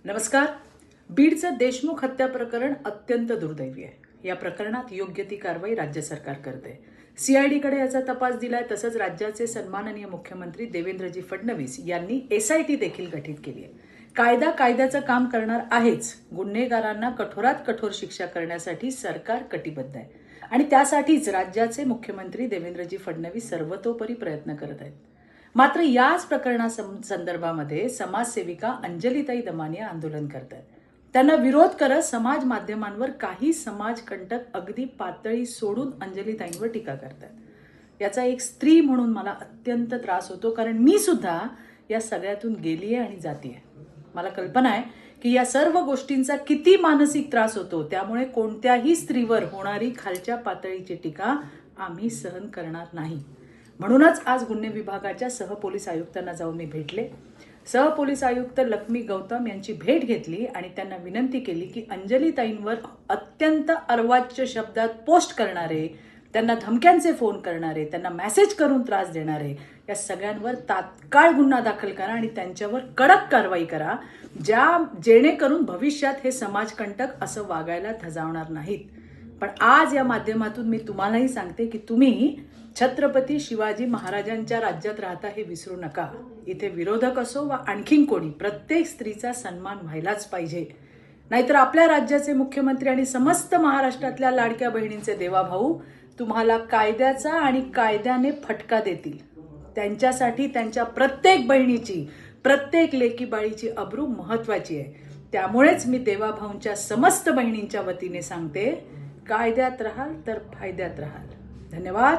नमस्कार. बीडचं देशमुख हत्या प्रकरण अत्यंत दुर्दैवी आहे. या प्रकरणात योग्य ती कारवाई राज्य सरकार करते. सीआयडीकडे याचा तपास दिलाय. तसंच राज्याचे सन्माननीय मुख्यमंत्री देवेंद्रजी फडणवीस यांनी एसआयटी देखील गठीत केली आहे. कायदा कायद्याचं काम करणार आहेच. गुन्हेगारांना कठोरात कठोर शिक्षा करण्यासाठी सरकार कटिबद्ध आहे आणि त्यासाठीच राज्याचे मुख्यमंत्री देवेंद्रजी फडणवीस सर्वतोपरी प्रयत्न करत आहेत. मात्र याच प्रकरणासंदर्भामध्ये समाजसेविका अंजलीताई दमानिया आंदोलन करतात. त्यांना विरोध करत समाज माध्यमांवर काही समाजकंटक अगदी पातळी सोडून अंजलीताईंवर टीका करतात. याचा एक स्त्री म्हणून मला अत्यंत त्रास होतो, कारण मी सुद्धा या सगळ्यातून गेलीये आणि जातीये. मला कल्पना आहे की या सर्व गोष्टींचा किती मानसिक त्रास होतो. त्यामुळे कोणत्याही स्त्रीवर होणारी खालच्या पातळीची टीका आम्ही सहन करणार नाही. म्हणूनच आज गुन्हे विभागाच्या सहपोलीस आयुक्तांना जाऊन मी भेटले. सहपोलीस आयुक्त लक्ष्मी गौतम यांची भेट घेतली आणि त्यांना विनंती केली की अंजलीताईंवर अत्यंत अर्वाच्य शब्दात पोस्ट करणारे, त्यांना धमक्यांचे फोन करणारे, त्यांना मेसेज करून त्रास देणारे या सगळ्यांवर तात्काळ गुन्हा दाखल करा आणि त्यांच्यावर कडक कारवाई करा, जेणेकरून भविष्यात हे समाजकंटक असं वागायला धजावणार नाहीत. पण आज या माध्यमातून मी तुम्हालाही सांगते की तुम्ही छत्रपती शिवाजी महाराजांच्या राज्यात राहता हे विसरू नका. इथे विरोधक असो वा आणखीन कोणी, प्रत्येक स्त्रीचा सन्मान व्हायलाच पाहिजे. नाहीतर आपल्या राज्याचे मुख्यमंत्री आणि समस्त महाराष्ट्रातल्या लाडक्या बहिणींचे देवाभाऊ तुम्हाला कायद्याचा आणि कायद्याने फटका देतील. त्यांच्यासाठी त्यांच्या प्रत्येक बहिणीची, प्रत्येक लेकीबाळीची अब्रू महत्वाची आहे. त्यामुळेच मी देवाभाऊंच्या समस्त बहिणींच्या वतीने सांगते, कायद्यात राहाल तर फायद्यात राहाल. धन्यवाद.